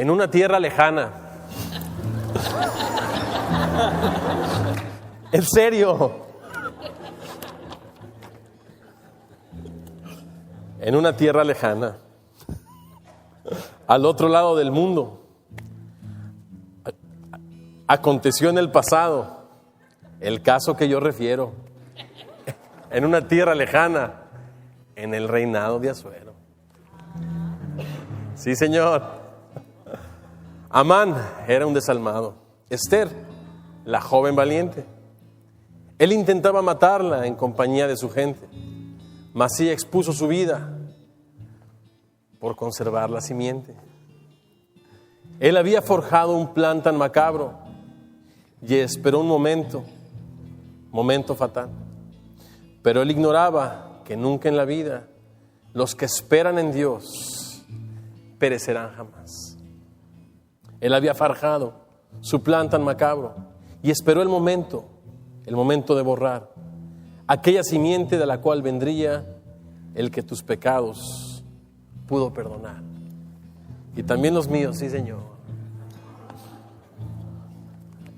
En una tierra lejana. En serio. En una tierra lejana. Al otro lado del mundo. Aconteció en el pasado el caso que yo refiero. En una tierra lejana. En el reinado de Asuero. Sí, señor. Amán era un desalmado. Esther, la joven valiente. Él intentaba matarla en compañía de su gente, mas ella expuso su vida por conservar la simiente. Él había forjado un plan tan macabro y esperó un momento fatal. Pero él ignoraba que nunca en la vida los que esperan en Dios perecerán jamás. Él había forjado su plan tan macabro y esperó el momento de borrar aquella simiente de la cual vendría el que tus pecados pudo perdonar. Y también los míos, sí, Señor.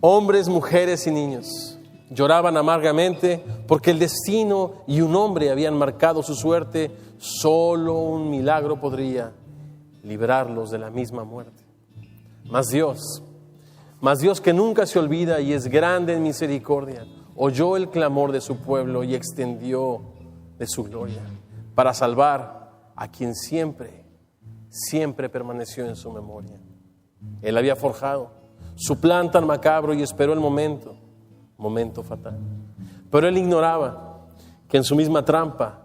Hombres, mujeres y niños lloraban amargamente porque el destino y un hombre habían marcado su suerte. Solo un milagro podría librarlos de la misma muerte. Mas Dios que nunca se olvida y es grande en misericordia, oyó el clamor de su pueblo y extendió de su gloria para salvar a quien siempre permaneció en su memoria. Él había forjado su plan tan macabro y esperó el momento fatal. Pero él ignoraba que en su misma trampa,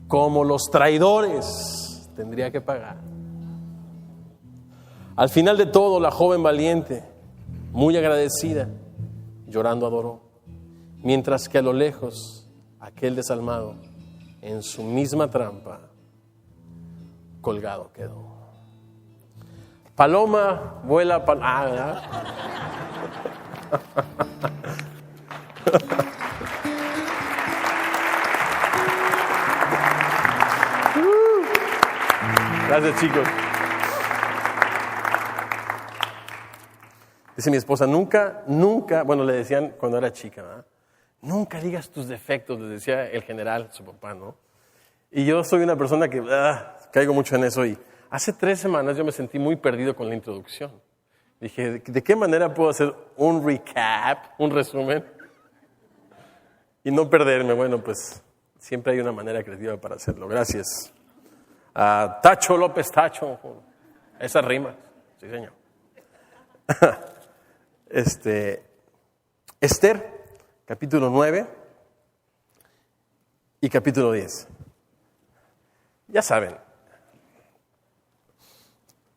como los traidores, tendría que pagar. Al final de todo, la joven valiente, muy agradecida, llorando adoró, mientras que a lo lejos, aquel desalmado, en su misma trampa, colgado quedó. Paloma vuela, ¿verdad? Gracias, chicos. Dice mi esposa, nunca, bueno, le decían cuando era chica, ¿verdad? Nunca digas tus defectos, le decía el general, su papá, ¿no? Y yo soy una persona que caigo mucho en eso. Y hace 3 semanas yo me sentí muy perdido con la introducción. Dije, ¿de qué manera puedo hacer un recap, un resumen? Y no perderme. Bueno, pues siempre hay una manera creativa para hacerlo. Gracias. Tacho López Tacho. Esa rima. Sí, señor. Esther, capítulo 9 y capítulo 10. Ya saben,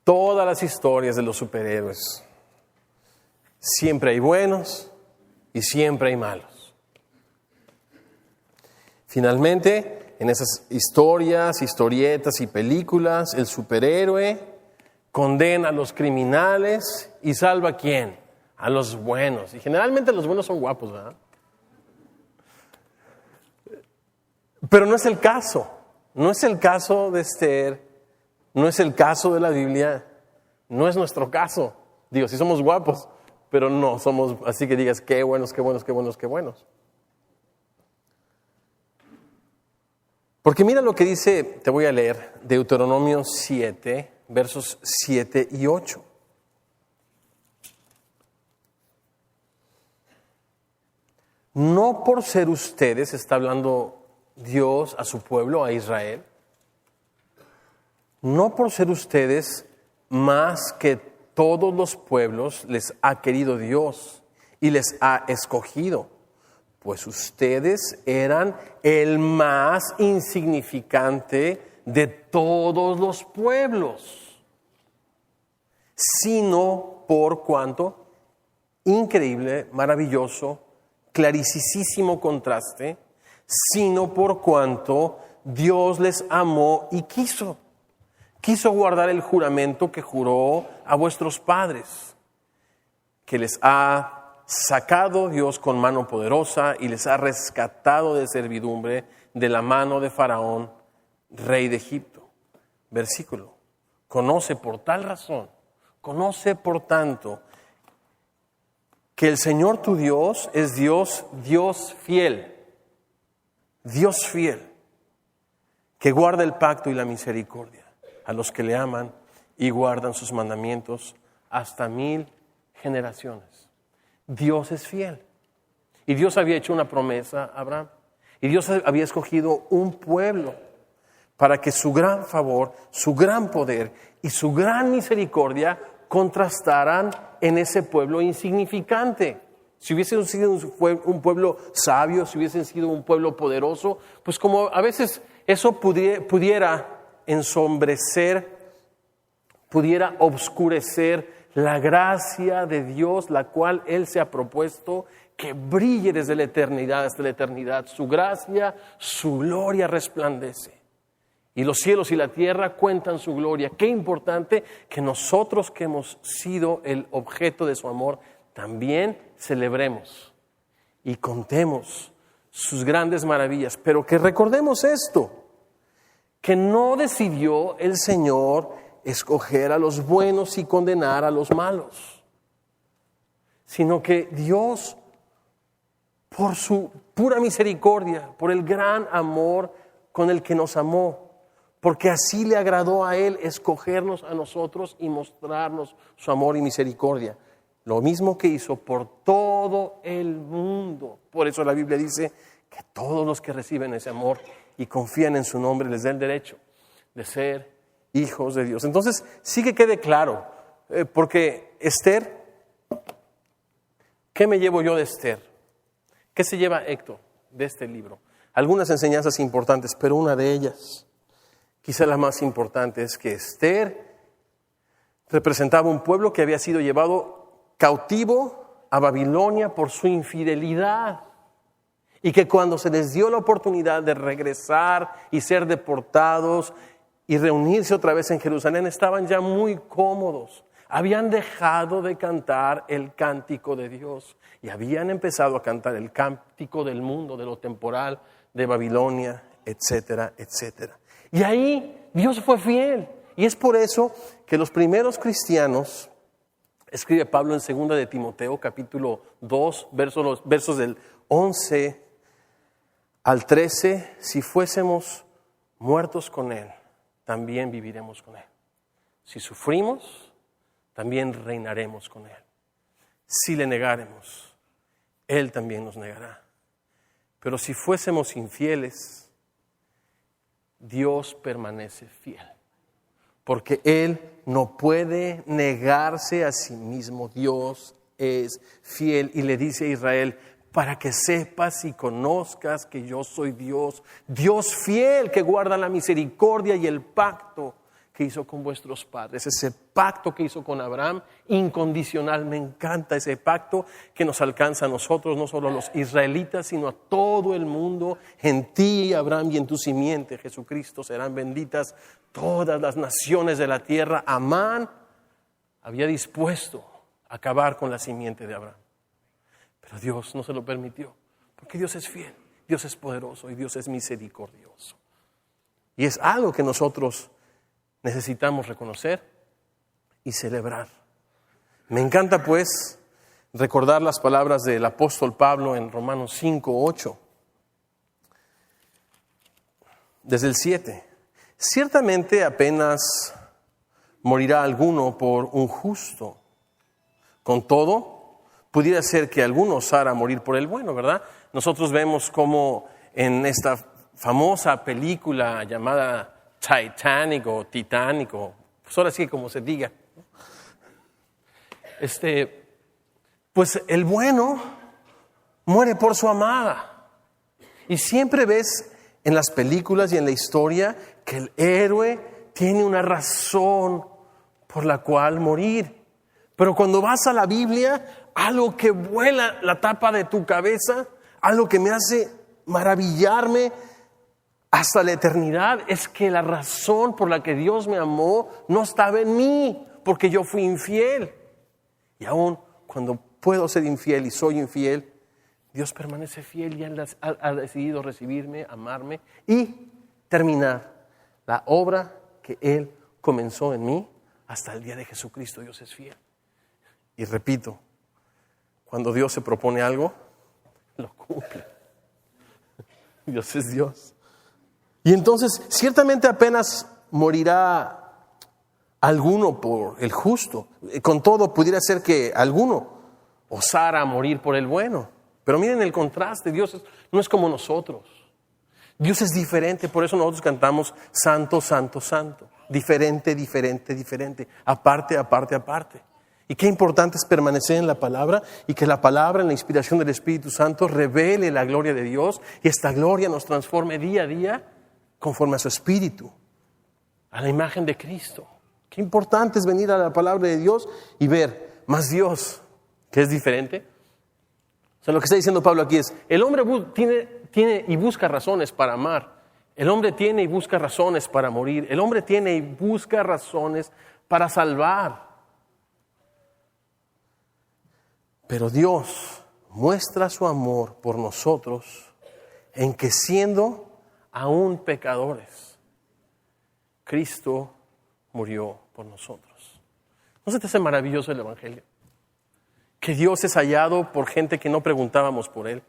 todas las historias de los superhéroes, siempre hay buenos y siempre hay malos. Finalmente, en esas historias, historietas y películas, el superhéroe condena a los criminales y salva ¿a quién? A los buenos. Y generalmente los buenos son guapos, ¿verdad? Pero no es el caso. No es el caso de Esther. No es el caso de la Biblia. No es nuestro caso. Digo, sí somos guapos, pero no somos así que digas, qué buenos, qué buenos, qué buenos, qué buenos. Porque mira lo que dice, te voy a leer, Deuteronomio 7, versos 7 y 8. No por ser ustedes, está hablando Dios a su pueblo, a Israel, no por ser ustedes más que todos los pueblos les ha querido Dios y les ha escogido, pues ustedes eran el más insignificante de todos los pueblos, sino por cuanto, increíble, maravilloso, clarísimo contraste, sino por cuanto Dios les amó y quiso guardar el juramento que juró a vuestros padres, que les ha sacado Dios con mano poderosa y les ha rescatado de servidumbre de la mano de Faraón, rey de Egipto. Versículo. Conoce por tal razón Conoce, por tanto, que el Señor tu Dios es Dios fiel, que guarda el pacto y la misericordia a los que le aman y guardan sus mandamientos hasta 1000 generaciones. Dios es fiel. Y Dios había hecho una promesa a Abraham. Y Dios había escogido un pueblo para que su gran favor, su gran poder y su gran misericordia contrastaran en ese pueblo insignificante. Si hubiesen sido un pueblo sabio, si hubiesen sido un pueblo poderoso, pues como a veces eso pudiera ensombrecer, pudiera obscurecer la gracia de Dios, la cual Él se ha propuesto que brille desde la eternidad hasta la eternidad. Su gracia, su gloria resplandece. Y los cielos y la tierra cuentan su gloria. Qué importante que nosotros que hemos sido el objeto de su amor, también celebremos y contemos sus grandes maravillas. Pero que recordemos esto, que no decidió el Señor escoger a los buenos y condenar a los malos, sino que Dios, por su pura misericordia, por el gran amor con el que nos amó, porque así le agradó a Él escogernos a nosotros y mostrarnos su amor y misericordia. Lo mismo que hizo por todo el mundo. Por eso la Biblia dice que todos los que reciben ese amor y confían en su nombre les da el derecho de ser hijos de Dios. Entonces, sí que quede claro, porque Esther, ¿qué me llevo yo de Esther? ¿Qué se lleva Héctor de este libro? Algunas enseñanzas importantes, pero una de ellas, quizá la más importante, es que Esther representaba un pueblo que había sido llevado cautivo a Babilonia por su infidelidad, y que cuando se les dio la oportunidad de regresar y ser deportados y reunirse otra vez en Jerusalén, estaban ya muy cómodos. Habían dejado de cantar el cántico de Dios y habían empezado a cantar el cántico del mundo, de lo temporal, de Babilonia, etcétera, etcétera. Y ahí Dios fue fiel. Y es por eso que los primeros cristianos, escribe Pablo en 2 de Timoteo, capítulo 2, versos del 11 al 13, si fuésemos muertos con Él, también viviremos con Él. Si sufrimos, también reinaremos con Él. Si le negáremos, Él también nos negará. Pero si fuésemos infieles, Dios permanece fiel, porque Él no puede negarse a sí mismo. Dios es fiel y le dice a Israel: para que sepas y conozcas que yo soy Dios, Dios fiel que guarda la misericordia y el pacto que hizo con vuestros padres, ese pacto que hizo con Abraham, incondicional. Me encanta ese pacto que nos alcanza a nosotros, no solo a los israelitas, sino a todo el mundo. En ti, Abraham, y en tu simiente, Jesucristo, serán benditas todas las naciones de la tierra. Amán había dispuesto a acabar con la simiente de Abraham, pero Dios no se lo permitió, porque Dios es fiel, Dios es poderoso y Dios es misericordioso. Y es algo que nosotros necesitamos reconocer y celebrar. Me encanta, pues, recordar las palabras del apóstol Pablo en Romanos 5:8. Desde el 7. Ciertamente apenas morirá alguno por un justo. Con todo, pudiera ser que alguno osara morir por el bueno, ¿verdad? Nosotros vemos como en esta famosa película llamada Titanic o Titánico, pues ahora sí como se diga, pues el bueno muere por su amada. Y siempre ves en las películas y en la historia que el héroe tiene una razón por la cual morir. Pero cuando vas a la Biblia, algo que vuela la tapa de tu cabeza, algo que me hace maravillarme hasta la eternidad, es que la razón por la que Dios me amó no estaba en mí, porque yo fui infiel. Y aún cuando puedo ser infiel y soy infiel, Dios permanece fiel y Él ha decidido recibirme, amarme y terminar la obra que Él comenzó en mí hasta el día de Jesucristo Dios es fiel. Y repito, cuando Dios se propone algo, lo cumple. Dios es Dios. Y entonces, ciertamente apenas morirá alguno por el justo. Con todo, pudiera ser que alguno osara morir por el bueno. Pero miren el contraste, Dios no es como nosotros. Dios es diferente, por eso nosotros cantamos Santo, Santo, Santo. Diferente, diferente, diferente. Aparte, aparte, aparte. Y qué importante es permanecer en la palabra y que la palabra, en la inspiración del Espíritu Santo, revele la gloria de Dios y esta gloria nos transforme día a día conforme a su Espíritu, a la imagen de Cristo. Qué importante es venir a la palabra de Dios y ver más Dios, que es diferente. O sea, lo que está diciendo Pablo aquí es, el hombre tiene y busca razones para amar. El hombre tiene y busca razones para morir. El hombre tiene y busca razones para salvar. Pero Dios muestra su amor por nosotros en que siendo aún pecadores, Cristo murió por nosotros. ¿No se te hace maravilloso el Evangelio? Que Dios es hallado por gente que no preguntábamos por Él.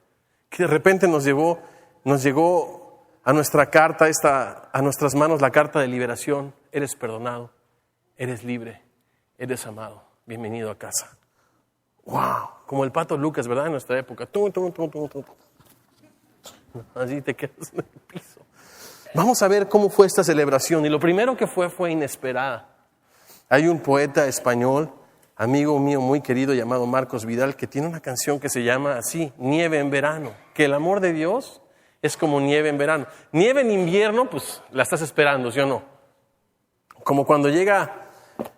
Que de repente nos llegó a nuestra carta, a nuestras manos la carta de liberación. Eres perdonado, eres libre, eres amado. Bienvenido a casa. ¡Wow! Como el Pato Lucas, ¿verdad? En nuestra época. Así te quedas en el piso. Vamos a ver cómo fue esta celebración. Y lo primero que fue inesperada. Hay un poeta español, amigo mío muy querido, llamado Marcos Vidal, que tiene una canción que se llama así, Nieve en verano. Que el amor de Dios es como nieve en verano. Nieve en invierno, pues la estás esperando, ¿sí o no? Como cuando llega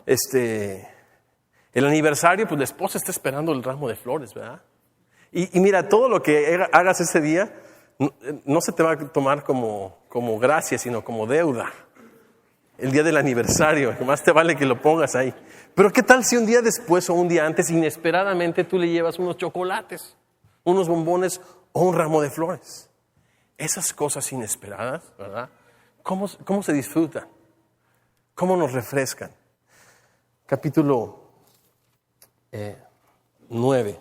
el aniversario, pues la esposa está esperando el ramo de flores, ¿verdad? Y mira, todo lo que hagas ese día no se te va a tomar como gracia, sino como deuda. El día del aniversario, más te vale que lo pongas ahí. Pero ¿qué tal si un día después o un día antes, inesperadamente, tú le llevas unos chocolates, unos bombones o un ramo de flores? Esas cosas inesperadas, ¿verdad? ¿Cómo se disfrutan? ¿Cómo nos refrescan? Capítulo 9.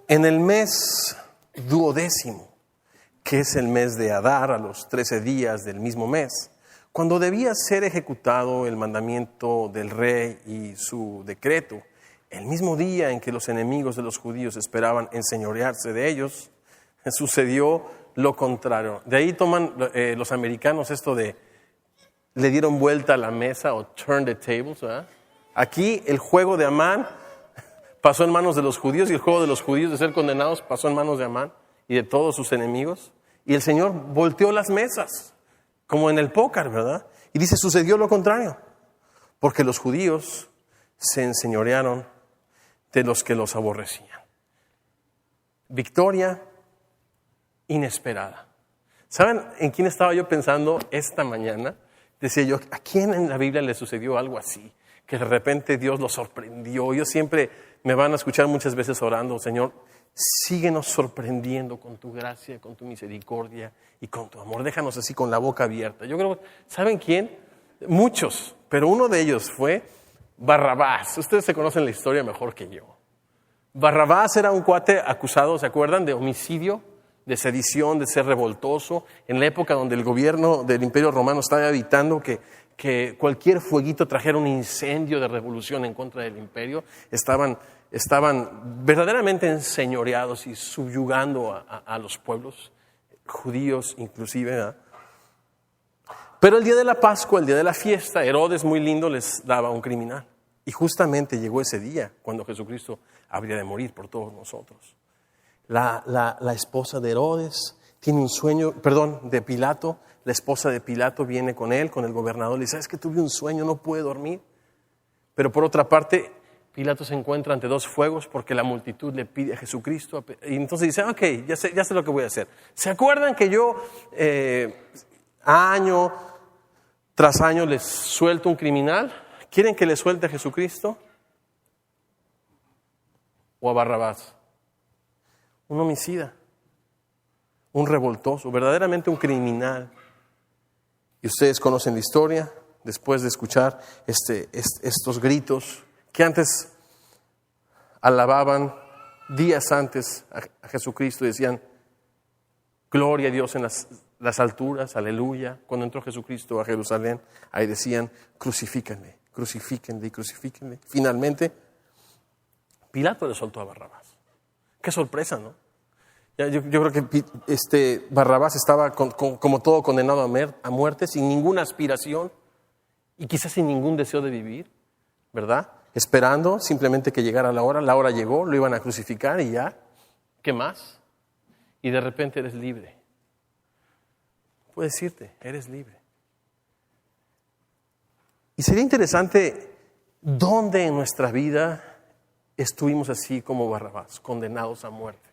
En el mes 12º, que es el mes de Adar, a los 13 días del mismo mes, cuando debía ser ejecutado el mandamiento del rey y su decreto, el mismo día en que los enemigos de los judíos esperaban enseñorearse de ellos, sucedió lo contrario. De ahí toman los americanos esto de le dieron vuelta a la mesa o turn the tables, ¿verdad? Aquí el juego de Amán pasó en manos de los judíos y el juego de los judíos de ser condenados pasó en manos de Amán y de todos sus enemigos. Y el Señor volteó las mesas, como en el póker, ¿verdad? Y dice, sucedió lo contrario, porque los judíos se enseñorearon de los que los aborrecían. Victoria inesperada. ¿Saben en quién estaba yo pensando esta mañana? Decía yo, ¿a quién en la Biblia le sucedió algo así? Que de repente Dios lo sorprendió. Yo siempre me van a escuchar muchas veces orando, Señor, síguenos sorprendiendo con tu gracia, con tu misericordia y con tu amor. Déjanos así con la boca abierta. Yo creo, ¿saben quién? Muchos, pero uno de ellos fue Barrabás. Ustedes se conocen la historia mejor que yo. Barrabás era un cuate acusado, ¿se acuerdan? De homicidio, de sedición, de ser revoltoso, en la época donde el gobierno del Imperio Romano estaba evitando que cualquier fueguito trajera un incendio de revolución en contra del imperio. Estaban verdaderamente enseñoreados y subyugando a los pueblos, judíos inclusive, ¿verdad? Pero el día de la Pascua, el día de la fiesta, Herodes, muy lindo, les daba un criminal. Y justamente llegó ese día cuando Jesucristo habría de morir por todos nosotros. La esposa de Herodes tiene un sueño, de Pilato. La esposa de Pilato viene con él, con el gobernador, le dice, ¿sabes que tuve un sueño? No pude dormir. Pero por otra parte, Pilato se encuentra ante dos fuegos porque la multitud le pide a Jesucristo. Y entonces dice, ok, ya sé lo que voy a hacer. ¿Se acuerdan que yo año tras año les suelto un criminal? ¿Quieren que le suelte a Jesucristo? ¿O a Barrabás? Un homicida, un revoltoso, verdaderamente un criminal. Y ustedes conocen la historia, después de escuchar estos gritos que antes alababan días antes a Jesucristo y decían, gloria a Dios en las alturas, aleluya. Cuando entró Jesucristo a Jerusalén, ahí decían, crucifíquenle, crucifíquenle y crucifíquenle. Finalmente, Pilato le soltó a Barrabás. Qué sorpresa, ¿no? Yo creo que Barrabás estaba como todo condenado a muerte, sin ninguna aspiración y quizás sin ningún deseo de vivir, ¿verdad? Esperando simplemente que llegara la hora llegó, lo iban a crucificar y ya, ¿qué más? Y de repente eres libre. Puedes irte, eres libre. Y sería interesante dónde en nuestra vida estuvimos así como Barrabás, condenados a muerte.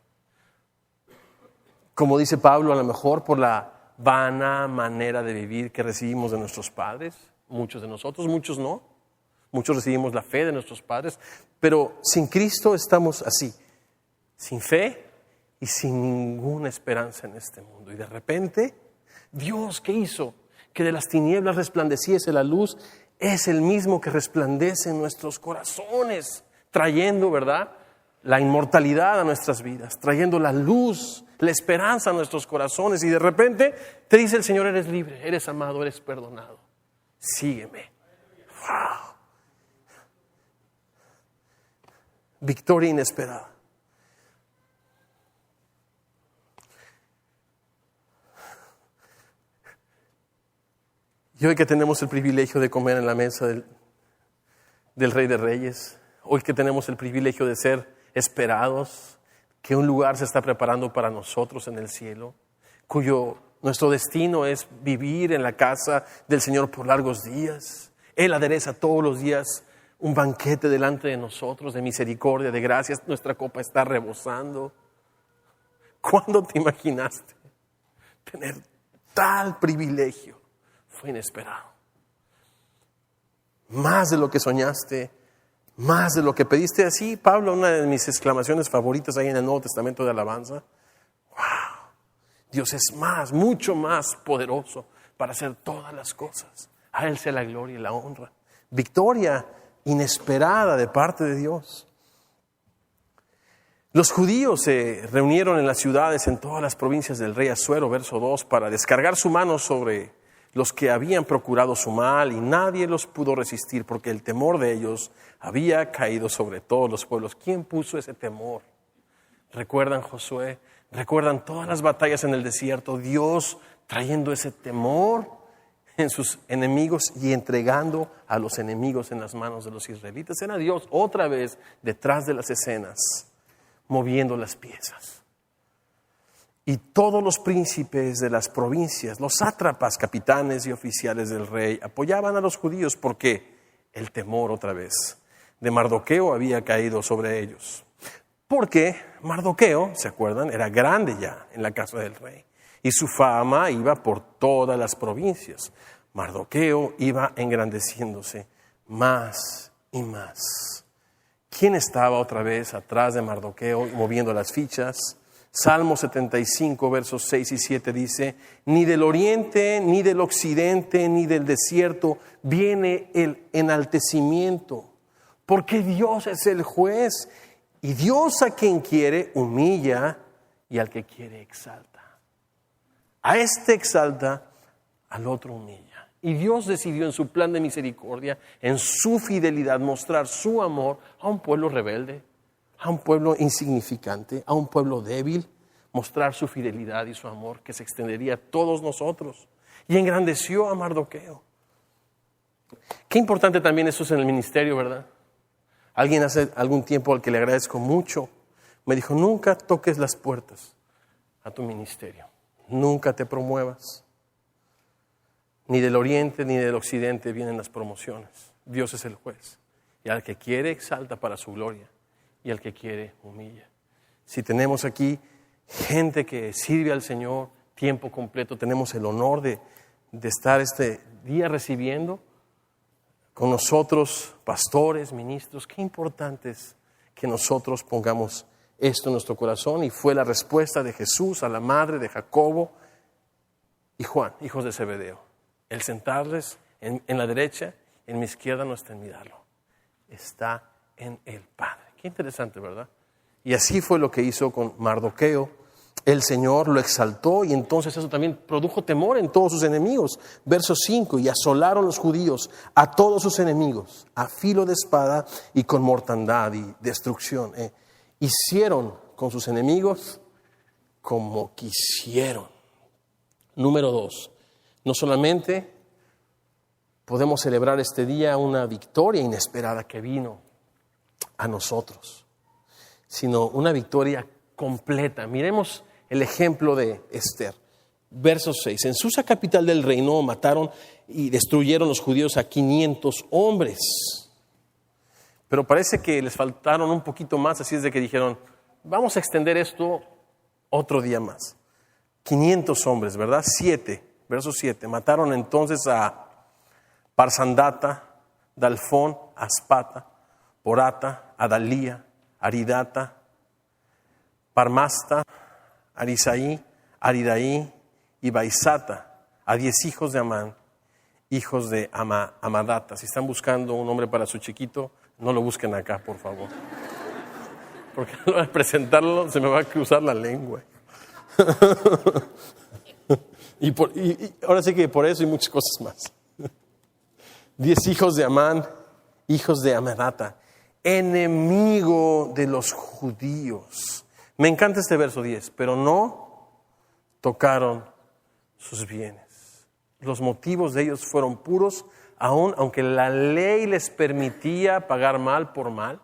Como dice Pablo, a lo mejor por la vana manera de vivir que recibimos de nuestros padres, muchos de nosotros, muchos no. Muchos recibimos la fe de nuestros padres, pero sin Cristo estamos así, sin fe y sin ninguna esperanza en este mundo. Y de repente, Dios, ¿qué hizo? Que de las tinieblas resplandeciese la luz, es el mismo que resplandece en nuestros corazones, trayendo, ¿verdad?, la inmortalidad a nuestras vidas, trayendo la luz, la esperanza a nuestros corazones. Y de repente te dice el Señor, eres libre, eres amado, eres perdonado. Sígueme. ¡Wow! Victoria inesperada. Y hoy que tenemos el privilegio de comer en la mesa del Rey de Reyes, hoy que tenemos el privilegio de ser esperados, que un lugar se está preparando para nosotros en el cielo, nuestro destino es vivir en la casa del Señor por largos días. Él adereza todos los días un banquete delante de nosotros, de misericordia, de gracias. Nuestra copa está rebosando. ¿Cuándo te imaginaste tener tal privilegio? Fue inesperado. Más de lo que soñaste, más de lo que pediste. Así, Pablo, una de mis exclamaciones favoritas ahí en el Nuevo Testamento de alabanza. ¡Wow! Dios es más, mucho más poderoso para hacer todas las cosas. A Él sea la gloria y la honra. Victoria inesperada de parte de Dios. Los judíos se reunieron en las ciudades en todas las provincias del rey Asuero, verso 2, para descargar su mano sobre los que habían procurado su mal, y nadie los pudo resistir porque el temor de ellos había caído sobre todos los pueblos. ¿Quién puso ese temor? ¿Recuerdan Josué? ¿Recuerdan todas las batallas en el desierto? Dios trayendo ese temor en sus enemigos y entregando a los enemigos en las manos de los israelitas. Era Dios otra vez detrás de las escenas, moviendo las piezas. Y todos los príncipes de las provincias, los sátrapas, capitanes y oficiales del rey, apoyaban a los judíos porque el temor otra vez de Mardoqueo había caído sobre ellos. Porque Mardoqueo, ¿se acuerdan?, era grande ya en la casa del rey. Y su fama iba por todas las provincias. Mardoqueo iba engrandeciéndose más y más. ¿Quién estaba otra vez atrás de Mardoqueo moviendo las fichas? Salmo 75, versos 6 y 7 dice, ni del oriente, ni del occidente, ni del desierto viene el enaltecimiento, porque Dios es el juez, y Dios a quien quiere humilla, y al que quiere exalta. A este exalta, al otro humilla. Y Dios decidió en su plan de misericordia, en su fidelidad, mostrar su amor a un pueblo rebelde, a un pueblo insignificante, a un pueblo débil, mostrar su fidelidad y su amor que se extendería a todos nosotros. Y engrandeció a Mardoqueo. Qué importante también eso es en el ministerio, ¿verdad? Alguien hace algún tiempo al que le agradezco mucho, me dijo, nunca toques las puertas a tu ministerio, nunca te promuevas. Ni del oriente ni del occidente vienen las promociones. Dios es el juez. Y al que quiere exalta para su gloria. Y al que quiere humilla. Si tenemos aquí gente que sirve al Señor tiempo completo, tenemos el honor de estar este día recibiendo con nosotros pastores, ministros. Qué importante es que nosotros pongamos esto en nuestro corazón. Y fue la respuesta de Jesús a la madre de Jacobo y Juan, hijos de Zebedeo. El sentarles en la derecha, en mi izquierda no está en mi darlo. Está en el Padre. Qué interesante, ¿verdad? Y así fue lo que hizo con Mardoqueo. El Señor lo exaltó y entonces eso también produjo temor en todos sus enemigos. Verso 5, y asolaron los judíos a todos sus enemigos, a filo de espada y con mortandad y destrucción. Hicieron con sus enemigos como quisieron. Número 2, no solamente podemos celebrar este día una victoria inesperada que vino a nosotros, sino una victoria completa. Miremos el ejemplo de Esther. Verso 6. En Susa, capital del reino, mataron y destruyeron los judíos a 500 hombres. Pero parece que les faltaron un poquito más, así es de que dijeron, vamos a extender esto otro día más. 500 hombres, ¿verdad? 7, verso 7. Mataron entonces a Parsandata, Dalfón, Aspata, Porata, Adalía, Aridata, Parmasta, Arisaí, Aridaí y Baisata, a 10 hijos de Amán, hijos de Amadata. Si están buscando un nombre para su chiquito, no lo busquen acá, por favor. Porque al presentarlo se me va a cruzar la lengua. y ahora sí que por eso y muchas cosas más. 10 hijos de Amán, hijos de Amadata, enemigo de los judíos. Me encanta este verso 10, pero no tocaron sus bienes. Los motivos de ellos fueron puros, aunque la ley les permitía pagar mal por mal,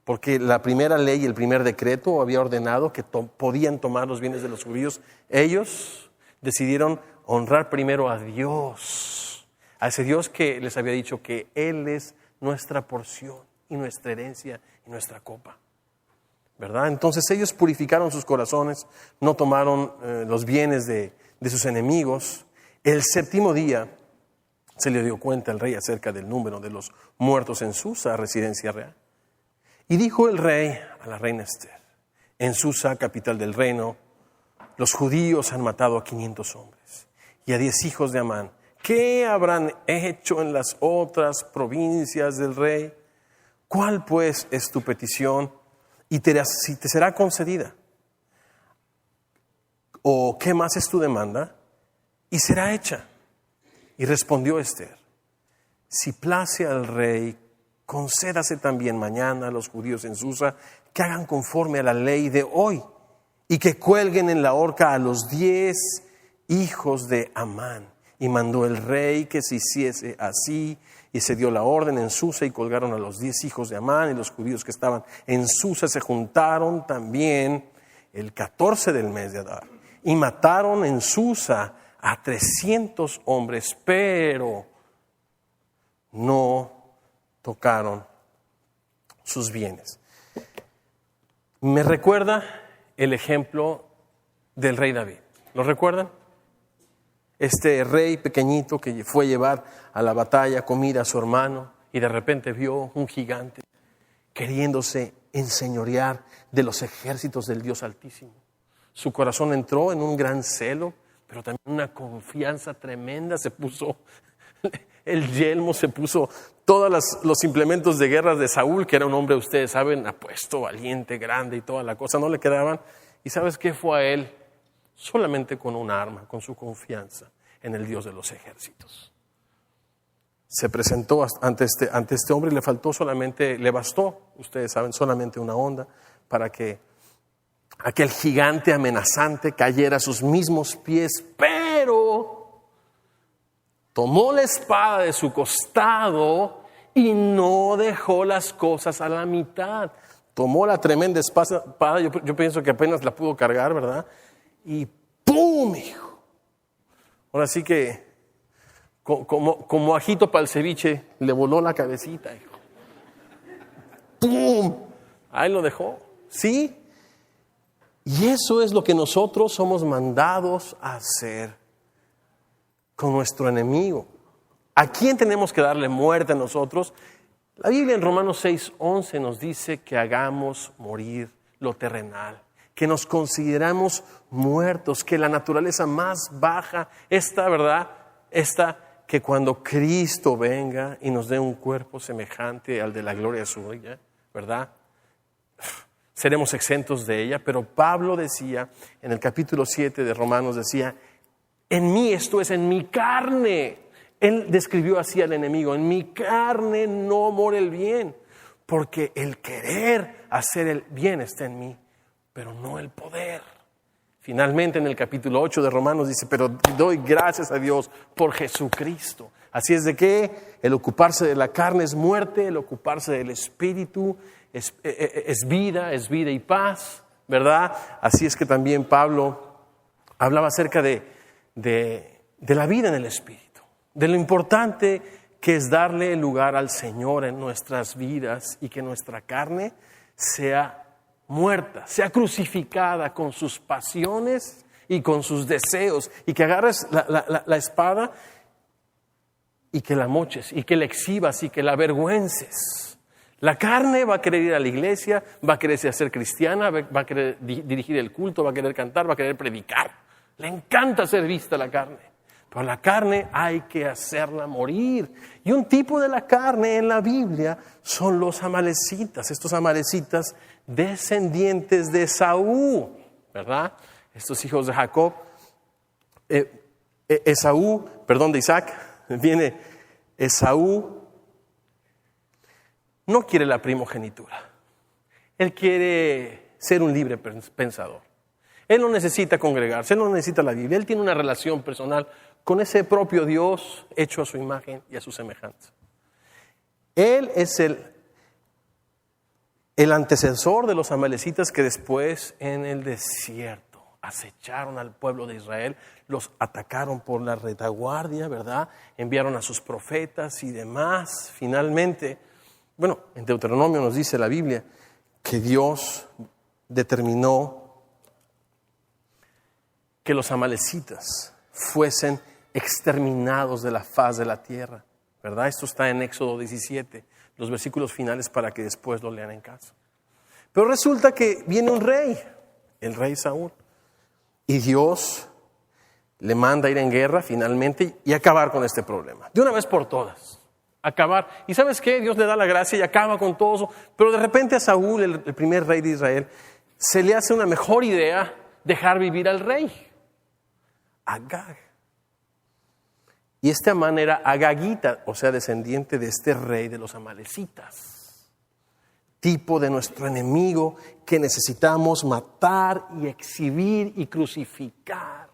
porque la primera ley y el primer decreto había ordenado que podían tomar los bienes de los judíos. Ellos decidieron honrar primero a Dios, a ese Dios que les había dicho que Él es nuestra porción y nuestra herencia y nuestra copa, ¿verdad? Entonces ellos purificaron sus corazones, no tomaron los bienes de sus enemigos. El séptimo día se le dio cuenta al rey acerca del número de los muertos en Susa, residencia real. Y dijo el rey a la reina Esther, en Susa, capital del reino, los judíos han matado a 500 hombres y a 10 hijos de Amán. ¿Qué habrán hecho en las otras provincias del rey? ¿Cuál pues es tu petición? Y si te será concedida. ¿O qué más es tu demanda? Y será hecha. Y respondió Esther, si place al rey, concédase también mañana a los judíos en Susa que hagan conforme a la ley de hoy y que cuelguen en la horca a los 10 hijos de Amán. Y mandó el rey que se hiciese así, y se dio la orden en Susa y colgaron a los 10 hijos de Amán, y los judíos que estaban en Susa se juntaron también el 14 del mes de Adar y mataron en Susa a 300 hombres, pero no tocaron sus bienes. Me recuerda el ejemplo del rey David. ¿Lo recuerdan? Este rey pequeñito que fue a llevar a la batalla comida a su hermano y de repente vio un gigante queriéndose enseñorear de los ejércitos del Dios Altísimo. Su corazón entró en un gran celo, pero también una confianza tremenda. Se puso el yelmo, se puso todos los implementos de guerra de Saúl, que era un hombre, ustedes saben, apuesto, valiente, grande y toda la cosa, no le quedaban. ¿Y sabes qué fue a él? Solamente con un arma, con su confianza en el Dios de los ejércitos. Se presentó ante este hombre y le bastó, ustedes saben, solamente una onda para que aquel gigante amenazante cayera a sus mismos pies, pero tomó la espada de su costado y no dejó las cosas a la mitad. Tomó la tremenda espada, yo pienso que apenas la pudo cargar, ¿verdad? Y ¡pum! Hijo. Ahora sí que como ajito para el ceviche le voló la cabecita, hijo. ¡Pum! Ahí lo dejó. ¿Sí? Y eso es lo que nosotros somos mandados a hacer con nuestro enemigo. ¿A quién tenemos que darle muerte a nosotros? La Biblia en Romanos 6:11 nos dice que hagamos morir lo terrenal, que nos consideramos muertos, que la naturaleza más baja, esta que cuando Cristo venga y nos dé un cuerpo semejante al de la gloria suya, ¿verdad? Seremos exentos de ella, pero Pablo decía, en el capítulo 7 de Romanos decía, en mí, esto es, en mi carne. Él describió así al enemigo, en mi carne no mora el bien, porque el querer hacer el bien está en mí, pero no el poder. Finalmente en el capítulo 8 de Romanos dice, pero doy gracias a Dios por Jesucristo. Así es de que el ocuparse de la carne es muerte, el ocuparse del espíritu es vida y paz, ¿verdad? Así es que también Pablo hablaba acerca de la vida en el espíritu, de lo importante que es darle lugar al Señor en nuestras vidas y que nuestra carne sea muerta, sea crucificada con sus pasiones y con sus deseos, y que agarres la espada y que la moches, y que la exhibas y que la avergüences. La carne va a querer ir a la iglesia, va a querer ser cristiana, va a querer dirigir el culto, va a querer cantar, va a querer predicar. Le encanta ser vista la carne. Pero la carne hay que hacerla morir. Y un tipo de la carne en la Biblia son los amalecitas. Estos amalecitas descendientes de Esaú, ¿verdad? Estos hijos de Jacob. De Isaac. Viene Esaú. No quiere la primogenitura. Él quiere ser un libre pensador. Él no necesita congregarse, él no necesita la Biblia. Él tiene una relación personal con ese propio Dios hecho a su imagen y a su semejanza. Él es el antecesor de los amalecitas que después en el desierto acecharon al pueblo de Israel, los atacaron por la retaguardia, ¿verdad? Enviaron a sus profetas y demás. Finalmente, bueno, en Deuteronomio nos dice la Biblia que Dios determinó que los amalecitas fuesen exterminados de la faz de la tierra, ¿verdad? Esto está en Éxodo 17, los versículos finales para que después lo lean en casa. Pero resulta que viene un rey, el rey Saúl, y Dios le manda a ir en guerra finalmente y acabar con este problema, de una vez por todas. Acabar. ¿Y sabes qué? Dios le da la gracia y acaba con todo eso, pero de repente a Saúl, el primer rey de Israel, se le hace una mejor idea dejar vivir al rey, Agag. Y esta man era Agagita, o sea, descendiente de este rey de los amalecitas, tipo de nuestro enemigo que necesitamos matar y exhibir y crucificar.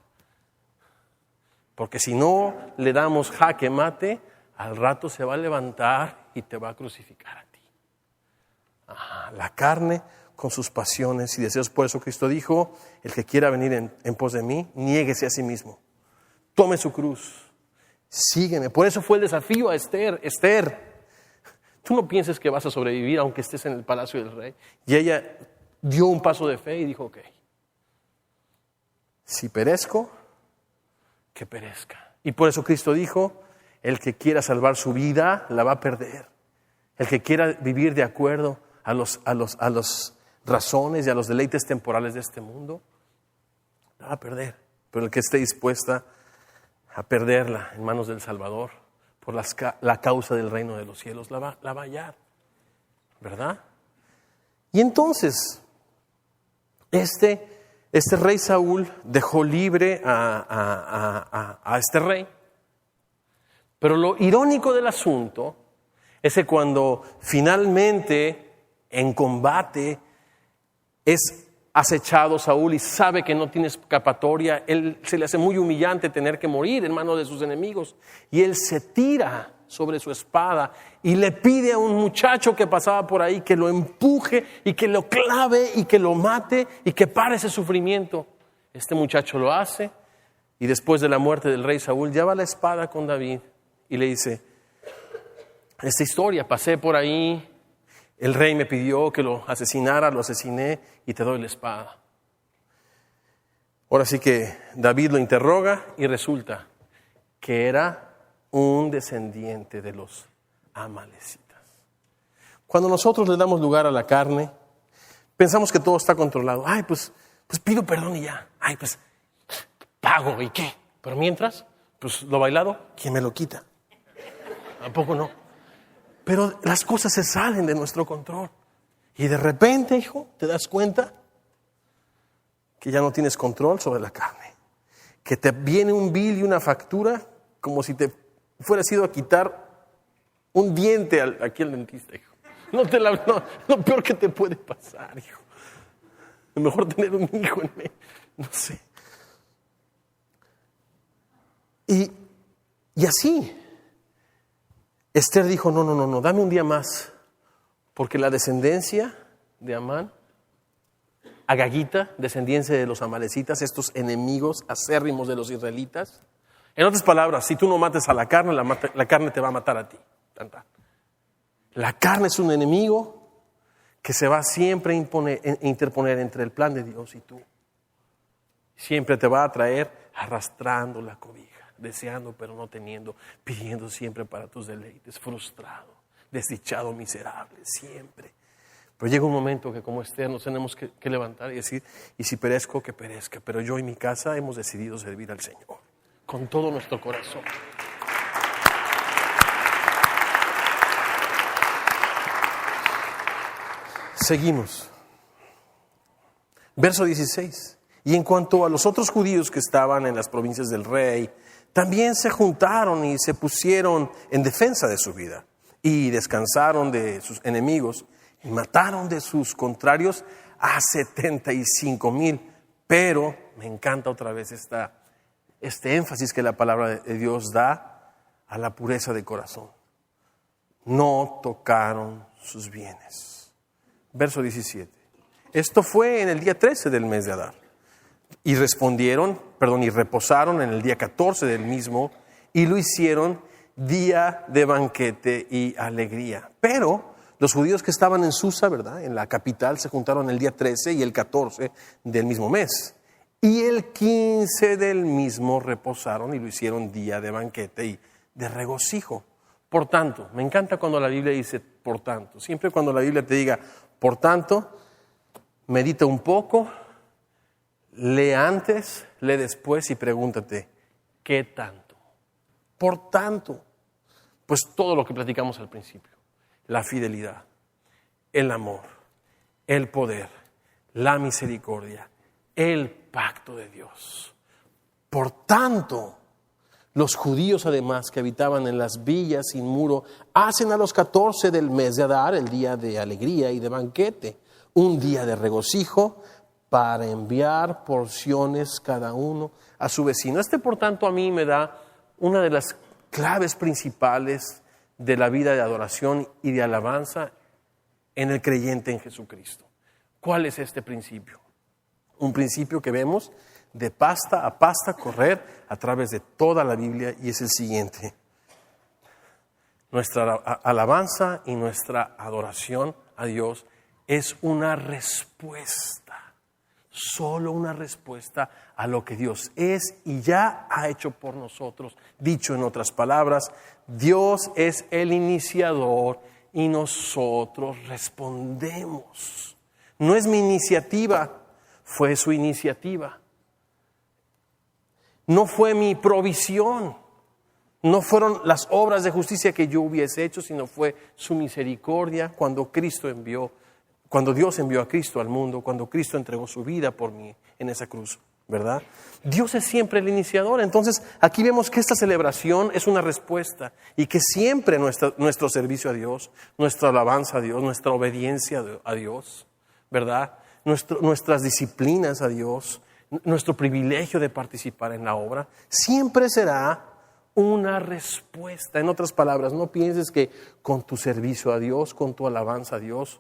Porque si no le damos jaque mate, al rato se va a levantar y te va a crucificar a ti. La carne con sus pasiones y deseos. Por eso Cristo dijo, el que quiera venir en pos de mí, niéguese a sí mismo. Tome su cruz. Sígueme. Por eso fue el desafío a Esther. Esther, tú no pienses que vas a sobrevivir aunque estés en el palacio del rey. Y ella dio un paso de fe y dijo, ok, si perezco, que perezca. Y por eso Cristo dijo, el que quiera salvar su vida, la va a perder. El que quiera vivir de acuerdo a las razones y a los deleites temporales de este mundo, la va a perder. Pero el que esté dispuesta a perderla en manos del Salvador por la causa del reino de los cielos, la va a hallar, ¿verdad? Y entonces, este rey Saúl dejó libre a este rey. Pero lo irónico del asunto es que cuando finalmente en combate es acechado Saúl y sabe que no tiene escapatoria, se le hace muy humillante tener que morir en manos de sus enemigos. Y él se tira sobre su espada y le pide a un muchacho que pasaba por ahí que lo empuje y que lo clave y que lo mate y que pare ese sufrimiento. Este muchacho lo hace y después de la muerte del rey Saúl lleva la espada con David y le dice, esta historia, pasé por ahí, el rey me pidió que lo asesinara, lo asesiné y te doy la espada. Ahora sí que David lo interroga y resulta que era un descendiente de los amalecitas. Cuando nosotros le damos lugar a la carne, pensamos que todo está controlado. Pues pido perdón y ya. Pues pago y qué. Pero mientras, Pues lo bailado, ¿quién me lo quita? Tampoco no. Pero las cosas se salen de nuestro control. Y de repente, hijo, te das cuenta que ya no tienes control sobre la carne. Que te viene un bill y una factura como si te fueras ido a quitar un diente aquí al dentista, hijo. Lo peor que te puede pasar, hijo. Es mejor tener un hijo en medio. No sé. Y así, Esther dijo, no, dame un día más, porque la descendencia de Amán, Agagita, descendencia de los amalecitas, estos enemigos acérrimos de los israelitas. En otras palabras, si tú no mates a la carne, la carne te va a matar a ti. La carne es un enemigo que se va siempre a interponer entre el plan de Dios y tú. Siempre te va a traer arrastrando la cobija, deseando pero no teniendo, pidiendo siempre para tus deleites, frustrado, desdichado, miserable, siempre. Pero llega un momento que como Esther nos tenemos que levantar y decir, y si perezco, que perezca, pero yo y mi casa hemos decidido servir al Señor con todo nuestro corazón. Seguimos. Verso 16. Y en cuanto a los otros judíos que estaban en las provincias del rey, también se juntaron y se pusieron en defensa de su vida. Y descansaron de sus enemigos y mataron de sus contrarios a 75,000. Pero me encanta otra vez este énfasis que la palabra de Dios da a la pureza de corazón. No tocaron sus bienes. Verso 17. Esto fue en el día 13 del mes de Adar. Y reposaron en el día 14 del mismo, y lo hicieron día de banquete y alegría. Pero los judíos que estaban en Susa, ¿verdad?, en la capital, se juntaron el día 13 y el 14 del mismo mes. Y el 15 del mismo reposaron y lo hicieron día de banquete y de regocijo. Por tanto, me encanta cuando la Biblia dice por tanto. Siempre cuando la Biblia te diga por tanto, medita un poco, lee antes, lee después y pregúntate, ¿qué tanto? Por tanto, pues todo lo que platicamos al principio, la fidelidad, el amor, el poder, la misericordia, el pacto de Dios. Por tanto, los judíos además que habitaban en las villas sin muro, hacen a los 14 del mes de Adar el día de alegría y de banquete, un día de regocijo para enviar porciones cada uno a su vecino. Por tanto, a mí me da una de las claves principales de la vida de adoración y de alabanza en el creyente en Jesucristo. ¿Cuál es este principio? Un principio que vemos de pasta a pasta correr a través de toda la Biblia, y es el siguiente. Nuestra alabanza y nuestra adoración a Dios es una respuesta, solo una respuesta a lo que Dios es y ya ha hecho por nosotros. Dicho en otras palabras, Dios es el iniciador y nosotros respondemos. No es mi iniciativa, fue su iniciativa. No fue mi provisión, no fueron las obras de justicia que yo hubiese hecho, sino fue su misericordia cuando Dios envió a Cristo al mundo, cuando Cristo entregó su vida por mí en esa cruz, ¿verdad? Dios es siempre el iniciador. Entonces, aquí vemos que esta celebración es una respuesta y que siempre nuestro servicio a Dios, nuestra alabanza a Dios, nuestra obediencia a Dios, ¿verdad? Nuestras disciplinas a Dios, nuestro privilegio de participar en la obra, siempre será una respuesta. En otras palabras, no pienses que con tu servicio a Dios, con tu alabanza a Dios,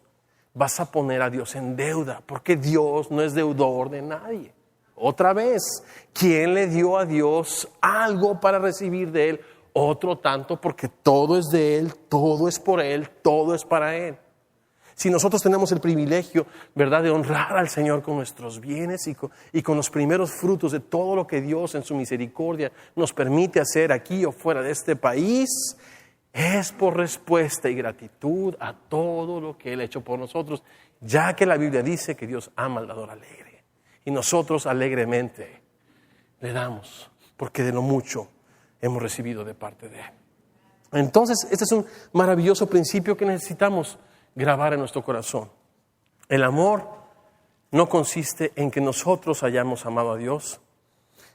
vas a poner a Dios en deuda, porque Dios no es deudor de nadie. Otra vez, ¿quién le dio a Dios algo para recibir de Él? Otro tanto, porque todo es de Él, todo es por Él, todo es para Él. Si nosotros tenemos el privilegio, ¿verdad?, de honrar al Señor con nuestros bienes y con los primeros frutos de todo lo que Dios en su misericordia nos permite hacer aquí o fuera de este país, es por respuesta y gratitud a todo lo que Él ha hecho por nosotros, ya que la Biblia dice que Dios ama al dador alegre. Y nosotros alegremente le damos, porque de lo mucho hemos recibido de parte de Él. Entonces, este es un maravilloso principio que necesitamos grabar en nuestro corazón. El amor no consiste en que nosotros hayamos amado a Dios,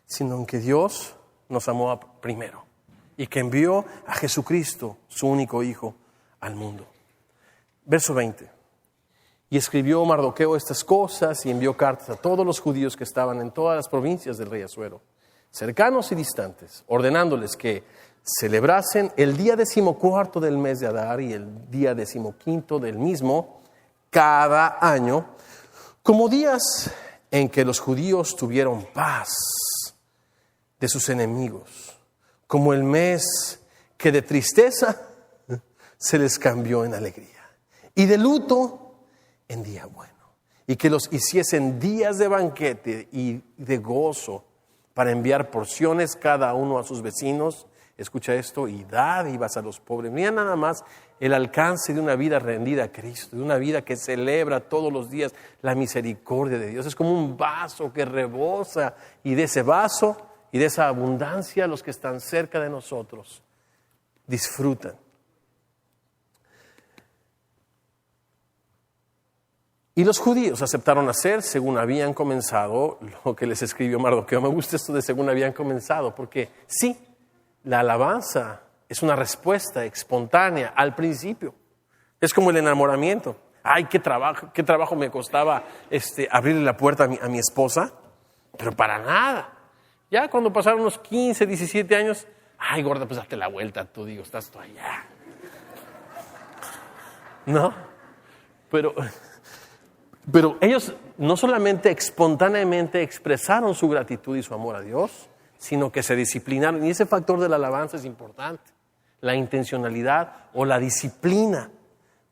sino en que Dios nos amó primero y que envió a Jesucristo, su único Hijo, al mundo. Verso 20. Y escribió Mardoqueo estas cosas y envió cartas a todos los judíos que estaban en todas las provincias del rey Asuero, cercanos y distantes, ordenándoles que celebrasen el día 14 del mes de Adar y el día 15 del mismo cada año, como días en que los judíos tuvieron paz de sus enemigos, como el mes que de tristeza se les cambió en alegría y de luto en día bueno, y que los hiciesen días de banquete y de gozo para enviar porciones cada uno a sus vecinos. Escucha esto, y dádivas a los pobres. Mira nada más el alcance de una vida rendida a Cristo, de una vida que celebra todos los días la misericordia de Dios. Es como un vaso que rebosa, y de ese vaso y de esa abundancia los que están cerca de nosotros disfrutan. Y los judíos aceptaron hacer según habían comenzado lo que les escribió Mardoqueo. Me gusta esto de según habían comenzado, porque sí, la alabanza es una respuesta espontánea al principio. Es como el enamoramiento. Ay, qué trabajo me costaba abrirle la puerta a mi esposa, pero para nada. Ya cuando pasaron unos 15, 17 años, ay, gorda, pues date la vuelta, tú digo, estás tú allá. ¿No? Pero ellos no solamente espontáneamente expresaron su gratitud y su amor a Dios, sino que se disciplinaron. Y ese factor de la alabanza es importante. La intencionalidad o la disciplina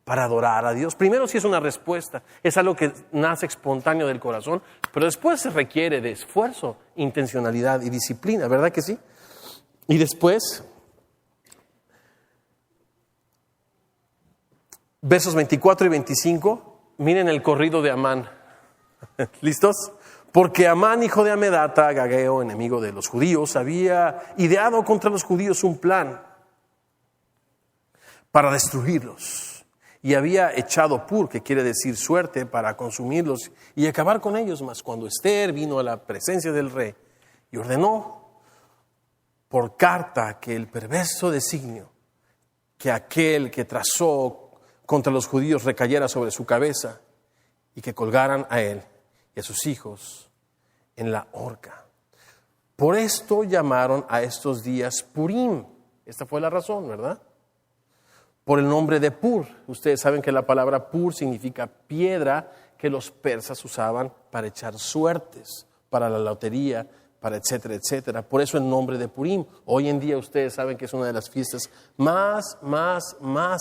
para adorar a Dios. Primero sí es una respuesta, es algo que nace espontáneo del corazón, pero después se requiere de esfuerzo, intencionalidad y disciplina, ¿verdad que sí? Y después, versos 24 y 25, miren el corrido de Amán. ¿Listos? Porque Amán, hijo de Amedata, Agageo, enemigo de los judíos, había ideado contra los judíos un plan para destruirlos. Y había echado pur, que quiere decir suerte, para consumirlos y acabar con ellos. Mas cuando Esther vino a la presencia del rey y ordenó por carta que el perverso designio que aquel que trazó contra los judíos recayera sobre su cabeza y que colgaran a él y a sus hijos en la horca. Por esto llamaron a estos días Purim. Esta fue la razón, ¿verdad? Por el nombre de Pur. Ustedes saben que la palabra Pur significa piedra que los persas usaban para echar suertes, para la lotería, para etcétera, etcétera. Por eso el nombre de Purim. Hoy en día ustedes saben que es una de las fiestas más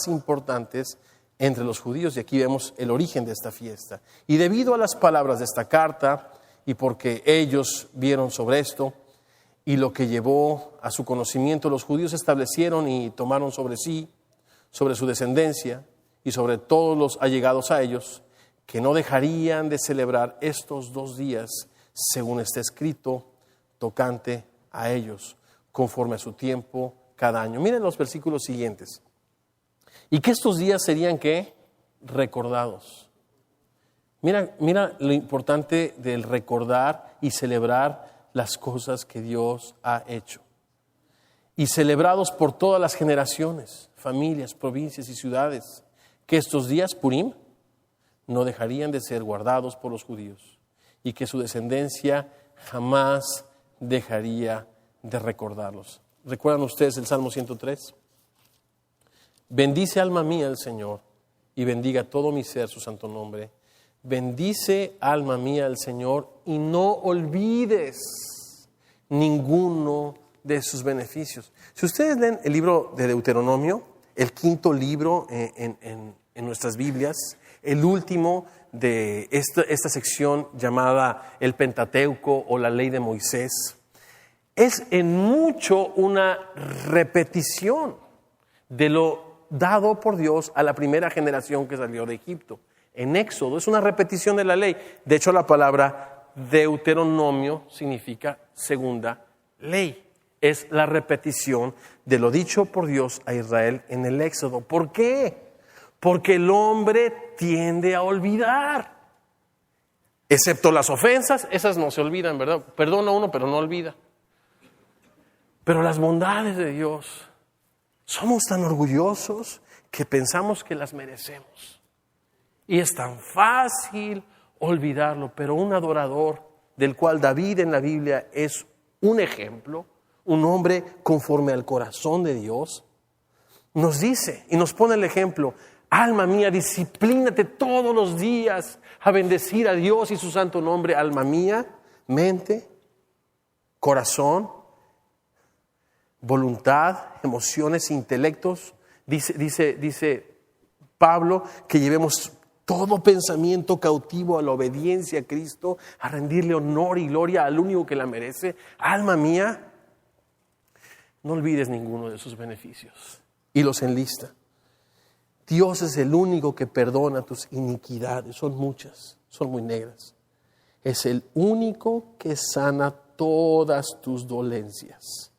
importantes entre los judíos, y aquí vemos el origen de esta fiesta. Y debido a las palabras de esta carta, y porque ellos vieron sobre esto, y lo que llevó a su conocimiento, los judíos establecieron y tomaron sobre sí, sobre su descendencia y sobre todos los allegados a ellos, que no dejarían de celebrar estos 2 días, según está escrito, tocante a ellos, conforme a su tiempo cada año. Miren los versículos siguientes. Y que estos días serían, ¿qué? Recordados. Mira lo importante del recordar y celebrar las cosas que Dios ha hecho. Y celebrados por todas las generaciones, familias, provincias y ciudades, que estos días, Purim, no dejarían de ser guardados por los judíos y que su descendencia jamás dejaría de recordarlos. ¿Recuerdan ustedes el Salmo 103? Bendice alma mía al Señor y bendiga todo mi ser su santo nombre. Bendice alma mía al Señor y no olvides ninguno de sus beneficios. Si ustedes leen el libro de Deuteronomio, el 5º libro en nuestras Biblias, el último de esta sección llamada el Pentateuco o la ley de Moisés, es en mucho una repetición de lo dado por Dios a la primera generación que salió de Egipto. En Éxodo es una repetición de la ley. De hecho, la palabra Deuteronomio significa segunda ley. es la repetición de lo dicho por Dios a Israel en el Éxodo. ¿Por qué? Porque el hombre tiende a olvidar. Excepto las ofensas, esas no se olvidan, ¿verdad? Perdona uno, pero no olvida. Pero las bondades de Dios, somos tan orgullosos que pensamos que las merecemos. Y es tan fácil olvidarlo, pero un adorador del cual David en la Biblia es un ejemplo, un hombre conforme al corazón de Dios, nos dice y nos pone el ejemplo: alma mía, disciplínate todos los días a bendecir a Dios y su santo nombre. Alma mía, mente, corazón, voluntad, emociones, intelectos. Dice Pablo que llevemos todo pensamiento cautivo a la obediencia a Cristo, a rendirle honor y gloria al único que la merece. Alma mía, no olvides ninguno de sus beneficios. Y los enlista. Dios es el único que perdona tus iniquidades. Son muchas, son muy negras. Es el único que sana todas tus dolencias.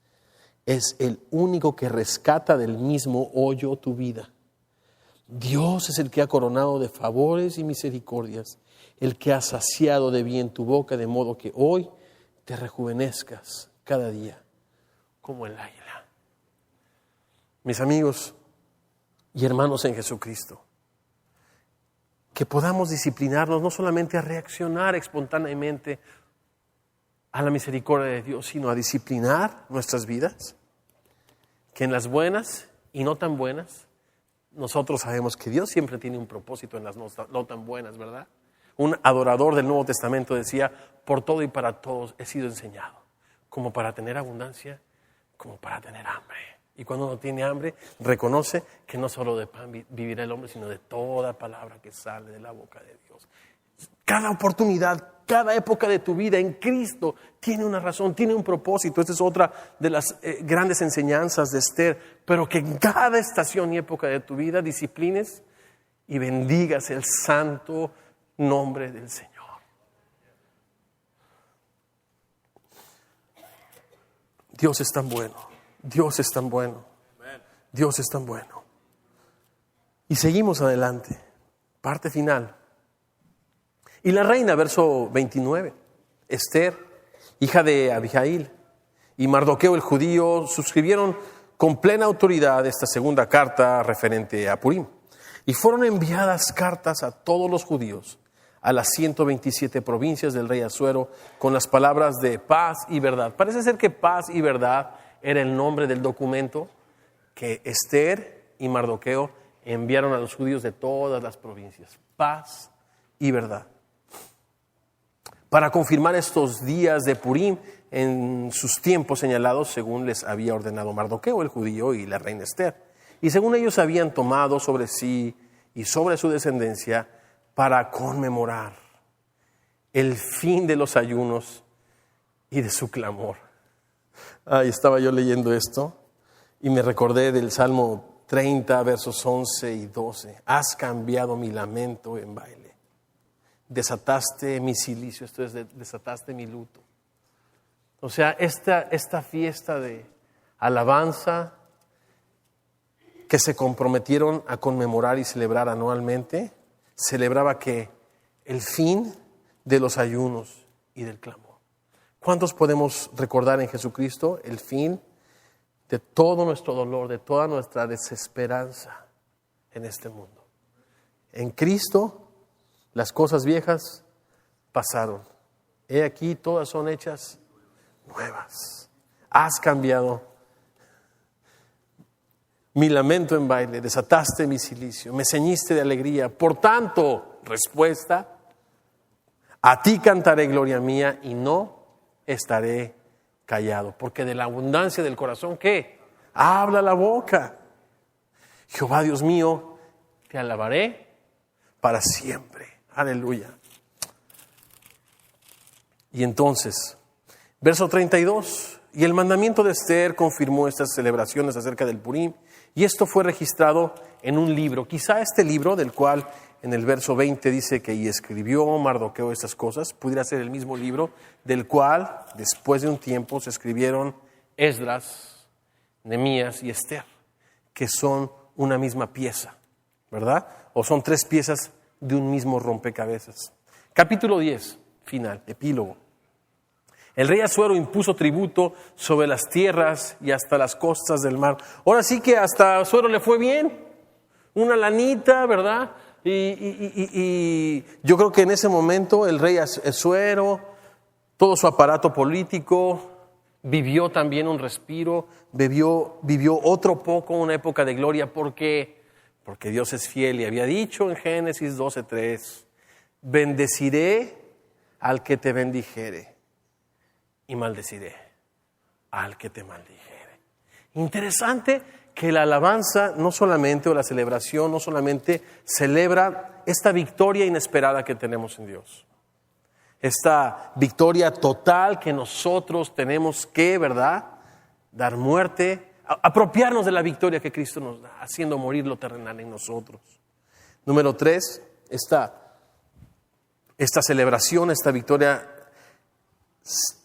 Es el único que rescata del mismo hoyo tu vida. Dios es el que ha coronado de favores y misericordias, el que ha saciado de bien tu boca, de modo que hoy te rejuvenezcas cada día como el águila. Mis amigos y hermanos en Jesucristo, que podamos disciplinarnos no solamente a reaccionar espontáneamente a la misericordia de Dios, sino a disciplinar nuestras vidas, que en las buenas y no tan buenas, nosotros sabemos que Dios siempre tiene un propósito en las no tan buenas, ¿verdad? Un adorador del Nuevo Testamento decía: por todo y para todos he sido enseñado, como para tener abundancia, como para tener hambre. Y cuando uno tiene hambre, reconoce que no solo de pan vivirá el hombre, sino de toda palabra que sale de la boca de Dios. Cada oportunidad, cada época de tu vida en Cristo tiene una razón, tiene un propósito. Esta es otra de las grandes enseñanzas de Esther. Pero que en cada estación y época de tu vida disciplines y bendigas el santo nombre del Señor. Dios es tan bueno, Dios es tan bueno, Dios es tan bueno. Y seguimos adelante, parte final. Y la reina, verso 29, Esther, hija de Abihail, y Mardoqueo el judío suscribieron con plena autoridad esta segunda carta referente a Purim. Y fueron enviadas cartas a todos los judíos, a las 127 provincias del rey Asuero, con las palabras de paz y verdad. Parece ser que paz y verdad era el nombre del documento que Esther y Mardoqueo enviaron a los judíos de todas las provincias. Paz y verdad. Para confirmar estos días de Purim en sus tiempos señalados, según les había ordenado Mardoqueo el judío y la reina Esther. Y según ellos habían tomado sobre sí y sobre su descendencia para conmemorar el fin de los ayunos y de su clamor. Estaba yo leyendo esto y me recordé del Salmo 30, versos 11 y 12. Has cambiado mi lamento en baile. Desataste mi cilicio, esto es, desataste mi luto. O sea, esta fiesta de alabanza que se comprometieron a conmemorar y celebrar anualmente, celebraba que el fin de los ayunos y del clamor. ¿Cuántos podemos recordar en Jesucristo el fin de todo nuestro dolor, de toda nuestra desesperanza en este mundo? En Cristo las cosas viejas pasaron. He aquí, todas son hechas nuevas. Has cambiado mi lamento en baile, desataste mi cilicio, me ceñiste de alegría. Por tanto, respuesta, a ti cantaré gloria mía y no estaré callado. Porque de la abundancia del corazón, ¿qué? Habla la boca. Jehová Dios mío, te alabaré para siempre. Aleluya. Y entonces, verso 32, y el mandamiento de Esther confirmó estas celebraciones acerca del Purim, y esto fue registrado en un libro. Quizá este libro, del cual en el verso 20 dice que y escribió Mardoqueo estas cosas, pudiera ser el mismo libro del cual después de un tiempo se escribieron Esdras, Nehemías y Esther, que son una misma pieza, ¿verdad? O son tres piezas de un mismo rompecabezas. Capítulo 10, final, epílogo. El rey Asuero impuso tributo sobre las tierras y hasta las costas del mar. Ahora sí que hasta Asuero le fue bien, una lanita, ¿verdad? Y yo creo que en ese momento el rey Asuero, todo su aparato político, vivió también un respiro, vivió otro poco, una época de gloria, porque Dios es fiel y había dicho en Génesis 12:3, bendeciré al que te bendijere y maldeciré al que te maldijere. Interesante que la alabanza no solamente, o la celebración no solamente celebra esta victoria inesperada que tenemos en Dios. Esta victoria total que nosotros tenemos que, ¿verdad?, dar muerte, apropiarnos de la victoria que Cristo nos da, haciendo morir lo terrenal en nosotros. Número 3, esta celebración, esta victoria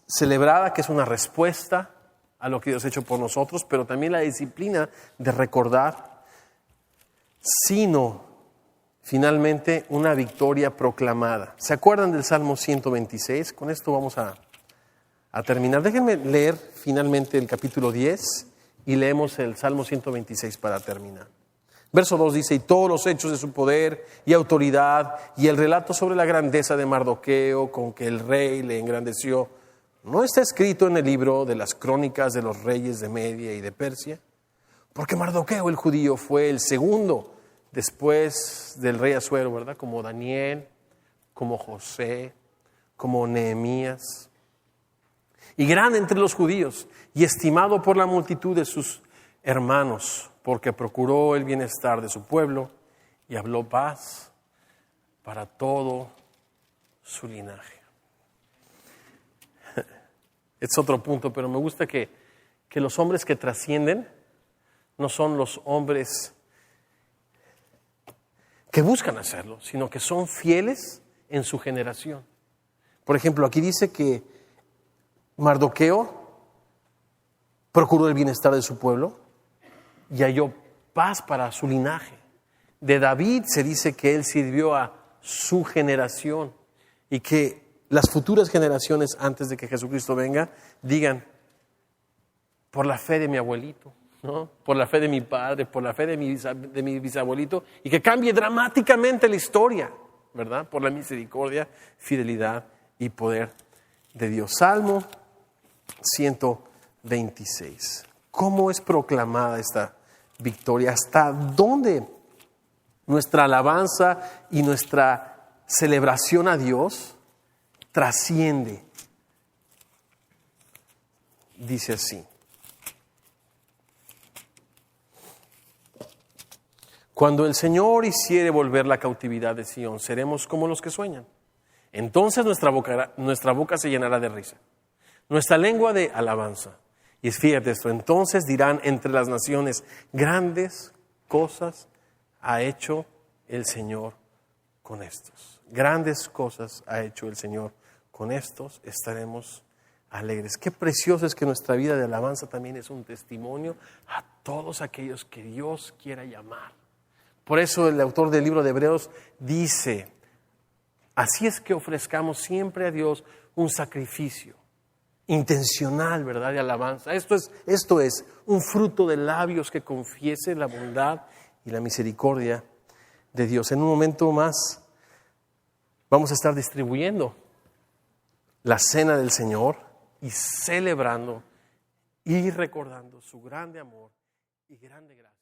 celebrada, que es una respuesta a lo que Dios ha hecho por nosotros, pero también la disciplina de recordar, sino finalmente una victoria proclamada. ¿Se acuerdan del Salmo 126? Con esto vamos a terminar. Déjenme leer finalmente el capítulo 10 y leemos el Salmo 126 para terminar. Verso 2 dice, y todos los hechos de su poder y autoridad y el relato sobre la grandeza de Mardoqueo con que el rey le engrandeció, ¿no está escrito en el libro de las crónicas de los reyes de Media y de Persia? Porque Mardoqueo el judío fue el segundo después del rey Asuero, ¿verdad? Como Daniel, como José, como Nehemías. Y grande entre los judíos y estimado por la multitud de sus hermanos, porque procuró el bienestar de su pueblo y habló paz para todo su linaje. Es otro punto, pero me gusta que los hombres que trascienden no son los hombres que buscan hacerlo, sino que son fieles en su generación. Por ejemplo, aquí dice que Mardoqueo procuró el bienestar de su pueblo y halló paz para su linaje. De David se dice que él sirvió a su generación y que las futuras generaciones antes de que Jesucristo venga digan, por la fe de mi abuelito, ¿no? Por la fe de mi padre, por la fe de mi bisabuelito, y que cambie dramáticamente la historia, ¿verdad? Por la misericordia, fidelidad y poder de Dios. Salmo 126. ¿Cómo es proclamada esta victoria? ¿Hasta dónde nuestra alabanza y nuestra celebración a Dios trasciende? Dice así. Cuando el Señor hiciere volver la cautividad de Sión, seremos como los que sueñan. Entonces nuestra boca se llenará de risa, nuestra lengua de alabanza. Y fíjate esto, entonces dirán entre las naciones, grandes cosas ha hecho el Señor con estos. Grandes cosas ha hecho el Señor con estos, estaremos alegres. Qué precioso es que nuestra vida de alabanza también es un testimonio a todos aquellos que Dios quiera llamar. Por eso el autor del libro de Hebreos dice, así es que ofrezcamos siempre a Dios un sacrificio intencional, ¿verdad?, de alabanza. Esto es un fruto de labios que confiese la bondad y la misericordia de Dios. En un momento más vamos a estar distribuyendo la cena del Señor y celebrando y recordando su grande amor y grande gracia.